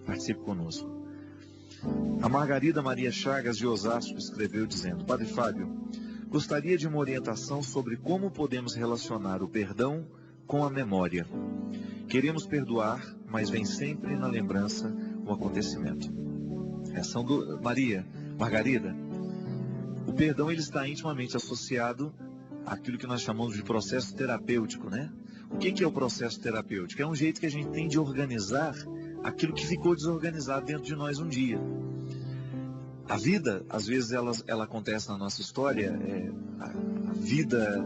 Participe conosco. A Margarida Maria Chagas de Osasco escreveu dizendo: Padre Fábio, gostaria de uma orientação sobre como podemos relacionar o perdão com a memória. Queremos perdoar, mas vem sempre na lembrança o acontecimento. Reação do Margarida, o perdão ele está intimamente associado àquilo que nós chamamos de processo terapêutico, né? O que é o processo terapêutico? É um jeito que a gente tem de organizar aquilo que ficou desorganizado dentro de nós um dia. A vida, às vezes, ela acontece na nossa história, a vida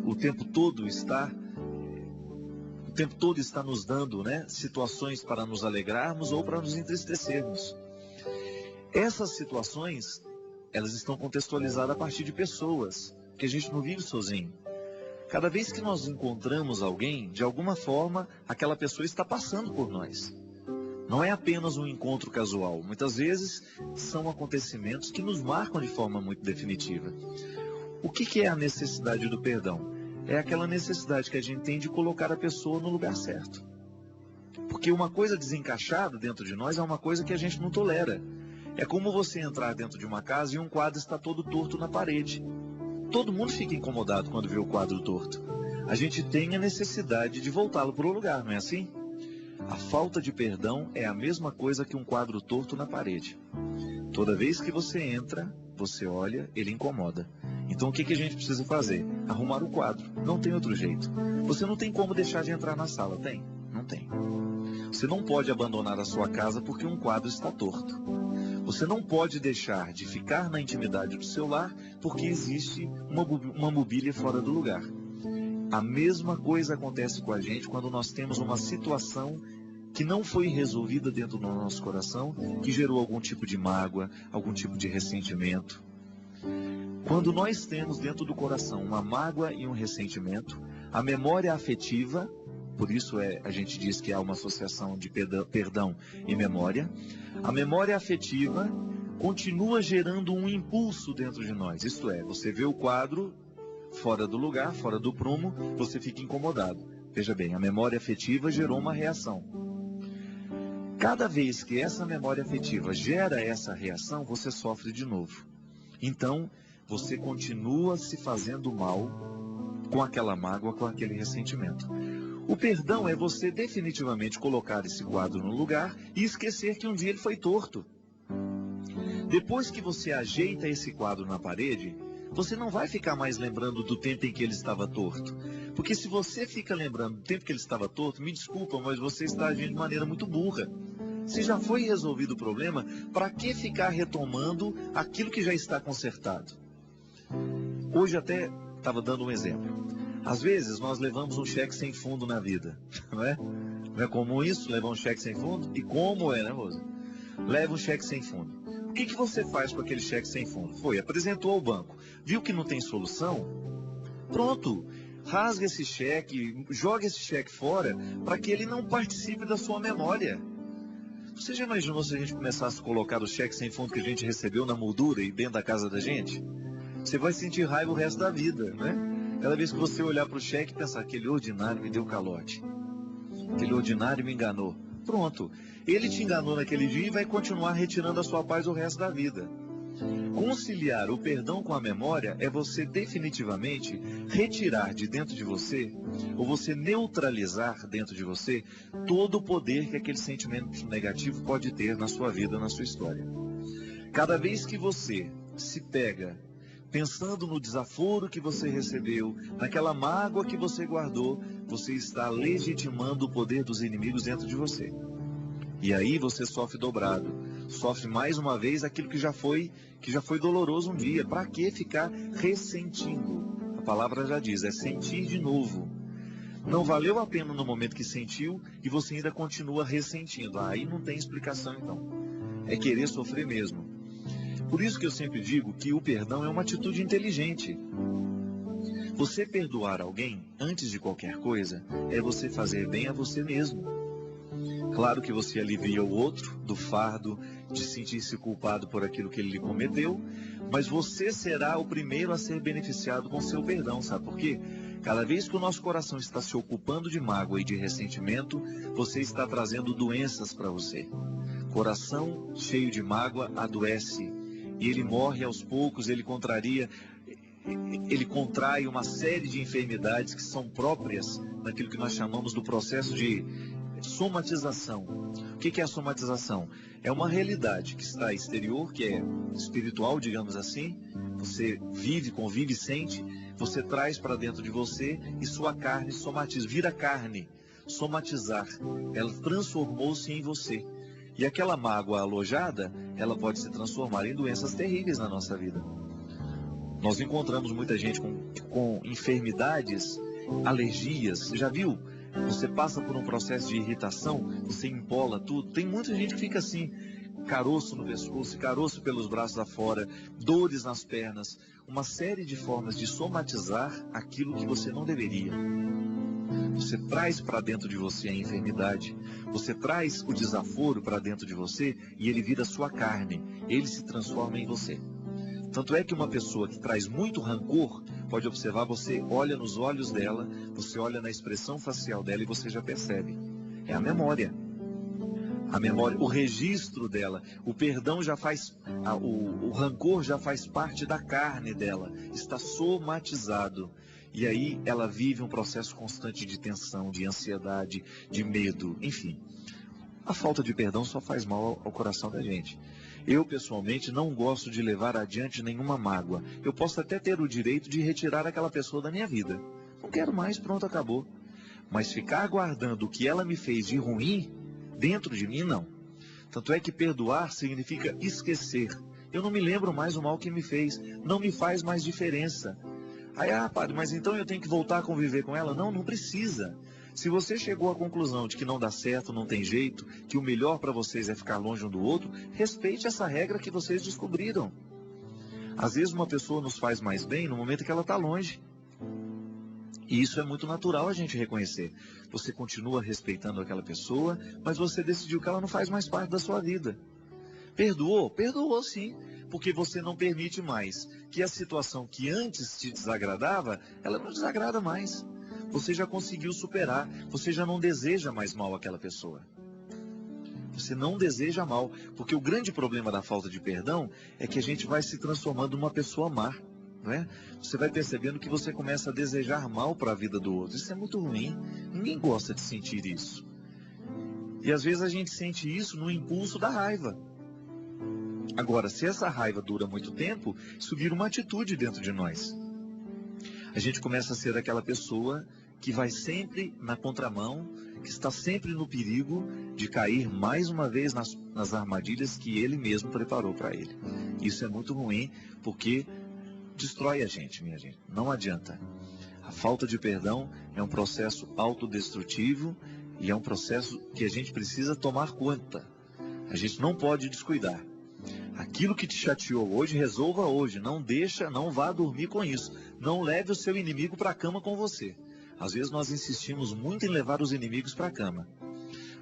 o tempo todo está nos dando, né, situações para nos alegrarmos ou para nos entristecermos. Essas situações, elas estão contextualizadas a partir de pessoas, que a gente não vive sozinho. Cada vez que nós encontramos alguém, de alguma forma, aquela pessoa está passando por nós. Não é apenas um encontro casual. Muitas vezes são acontecimentos que nos marcam de forma muito definitiva. O que é a necessidade do perdão? É aquela necessidade que a gente tem de colocar a pessoa no lugar certo. Porque uma coisa desencaixada dentro de nós é uma coisa que a gente não tolera. É como você entrar dentro de uma casa e um quadro está todo torto na parede. Todo mundo fica incomodado quando vê o quadro torto. A gente tem a necessidade de voltá-lo para o lugar, não é assim? A falta de perdão é a mesma coisa que um quadro torto na parede. Toda vez que você entra, você olha, ele incomoda. Então o que a gente precisa fazer? Arrumar o quadro. Não tem outro jeito. Você não tem como deixar de entrar na sala, tem? Não tem. Você não pode abandonar a sua casa porque um quadro está torto. Você não pode deixar de ficar na intimidade do seu lar porque existe uma mobília fora do lugar. A mesma coisa acontece com a gente quando nós temos uma situação que não foi resolvida dentro do nosso coração, que gerou algum tipo de mágoa, algum tipo de ressentimento. Quando nós temos dentro do coração uma mágoa e um ressentimento, a memória afetiva, por isso a gente diz que há uma associação de perdão e memória, a memória afetiva continua gerando um impulso dentro de nós. Isto é, você vê o quadro fora do lugar, fora do prumo, você fica incomodado. Veja bem, a memória afetiva gerou uma reação. Cada vez que essa memória afetiva gera essa reação, você sofre de novo. Então, você continua se fazendo mal com aquela mágoa, com aquele ressentimento. O perdão é você definitivamente colocar esse quadro no lugar e esquecer que um dia ele foi torto. Depois que você ajeita esse quadro na parede, você não vai ficar mais lembrando do tempo em que ele estava torto. Porque se você fica lembrando do tempo que ele estava torto, me desculpa, mas você está agindo de maneira muito burra. Se já foi resolvido o problema, para que ficar retomando aquilo que já está consertado? Hoje até estava dando um exemplo. Às vezes nós levamos um cheque sem fundo na vida, não é? Não é comum isso, levar um cheque sem fundo? E como é, né, Rosa? Leva um cheque sem fundo. O que você faz com aquele cheque sem fundo? Apresentou ao banco, viu que não tem solução? Pronto, rasga esse cheque, joga esse cheque fora, para que ele não participe da sua memória. Você já imaginou se a gente começasse a colocar o cheque sem fundo que a gente recebeu na moldura e dentro da casa da gente? Você vai sentir raiva o resto da vida, né? Cada vez que você olhar para o cheque e pensar, aquele ordinário me deu calote. Aquele ordinário me enganou. Pronto, ele te enganou naquele dia e vai continuar retirando a sua paz o resto da vida. Conciliar o perdão com a memória é você definitivamente retirar de dentro de você, ou você neutralizar dentro de você, todo o poder que aquele sentimento negativo pode ter na sua vida, na sua história. Cada vez que você se pega pensando no desaforo que você recebeu, naquela mágoa que você guardou, você está legitimando o poder dos inimigos dentro de você. E aí você sofre dobrado. Sofre mais uma vez aquilo que já foi doloroso um dia. Para que ficar ressentindo? A palavra já diz, é sentir de novo. Não valeu a pena no momento que sentiu e você ainda continua ressentindo. Aí não tem explicação então. É querer sofrer mesmo. Por isso que eu sempre digo que o perdão é uma atitude inteligente. Você perdoar alguém, antes de qualquer coisa, é você fazer bem a você mesmo. Claro que você alivia o outro do fardo de sentir-se culpado por aquilo que ele lhe cometeu, mas você será o primeiro a ser beneficiado com seu perdão, sabe por quê? Cada vez que o nosso coração está se ocupando de mágoa e de ressentimento, você está trazendo doenças para você. Coração cheio de mágoa adoece, e ele morre aos poucos, ele contrai uma série de enfermidades que são próprias daquilo que nós chamamos do processo de somatização. O que é a somatização? É uma realidade que está exterior, que é espiritual, digamos assim. Você vive, convive, sente, você traz para dentro de você e sua carne somatiza, vira carne, somatizar. Ela transformou-se em você. E aquela mágoa alojada, ela pode se transformar em doenças terríveis na nossa vida. Nós encontramos muita gente com enfermidades, alergias. Você já viu? Você passa por um processo de irritação, você empola tudo. Tem muita gente que fica assim, caroço no pescoço, caroço pelos braços afora, dores nas pernas. Uma série de formas de somatizar aquilo que você não deveria. Você traz para dentro de você a enfermidade, você traz o desaforo para dentro de você e ele vira sua carne, ele se transforma em você. Tanto é que uma pessoa que traz muito rancor, pode observar, você olha nos olhos dela, você olha na expressão facial dela e você já percebe. É a memória. A memória, o registro dela, o perdão já faz, o rancor já faz parte da carne dela, está somatizado. E aí ela vive um processo constante de tensão, de ansiedade, de medo, enfim. A falta de perdão só faz mal ao coração da gente. Eu, pessoalmente, não gosto de levar adiante nenhuma mágoa. Eu posso até ter o direito de retirar aquela pessoa da minha vida. Não quero mais, pronto, acabou. Mas ficar guardando o que ela me fez de ruim dentro de mim, não. Tanto é que perdoar significa esquecer. Eu não me lembro mais o mal que me fez. Não me faz mais diferença. Aí, padre, mas então eu tenho que voltar a conviver com ela? Não, não precisa. Se você chegou à conclusão de que não dá certo, não tem jeito, que o melhor para vocês é ficar longe um do outro, respeite essa regra que vocês descobriram. Às vezes uma pessoa nos faz mais bem no momento que ela está longe. E isso é muito natural a gente reconhecer. Você continua respeitando aquela pessoa, mas você decidiu que ela não faz mais parte da sua vida. Perdoou? Perdoou sim, porque você não permite mais que a situação que antes te desagradava, ela não desagrada mais. Você já conseguiu superar, você já não deseja mais mal àquela pessoa. Você não deseja mal, porque o grande problema da falta de perdão é que a gente vai se transformando numa pessoa má, não é? Você vai percebendo que você começa a desejar mal para a vida do outro. Isso é muito ruim, ninguém gosta de sentir isso. E às vezes a gente sente isso no impulso da raiva. Agora, se essa raiva dura muito tempo, isso vira uma atitude dentro de nós. A gente começa a ser aquela pessoa que vai sempre na contramão, que está sempre no perigo de cair mais uma vez nas armadilhas que ele mesmo preparou para ele. Isso é muito ruim, porque destrói a gente, minha gente. Não adianta. A falta de perdão é um processo autodestrutivo e é um processo que a gente precisa tomar conta. A gente não pode descuidar. Aquilo que te chateou hoje, resolva hoje. Não deixa, não vá dormir com isso. Não leve o seu inimigo para a cama com você. Às vezes nós insistimos muito em levar os inimigos para a cama.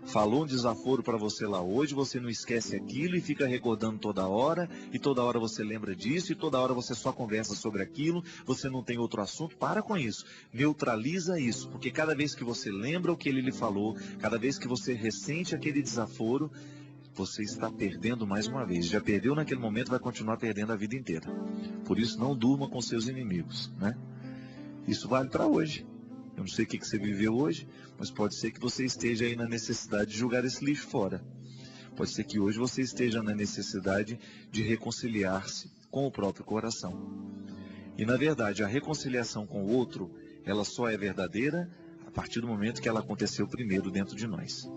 Falou um desaforo para você lá hoje, você não esquece aquilo e fica recordando toda hora, e toda hora você lembra disso, e toda hora você só conversa sobre aquilo, você não tem outro assunto. Para com isso. Neutraliza isso, porque cada vez que você lembra o que ele lhe falou, cada vez que você ressente aquele desaforo, você está perdendo mais uma vez. Já perdeu naquele momento, vai continuar perdendo a vida inteira. Por isso, não durma com seus inimigos, né? Isso vale para hoje. Eu não sei o que você viveu hoje, mas pode ser que você esteja aí na necessidade de jogar esse lixo fora. Pode ser que hoje você esteja na necessidade de reconciliar-se com o próprio coração. E, na verdade, a reconciliação com o outro, ela só é verdadeira a partir do momento que ela aconteceu primeiro dentro de nós.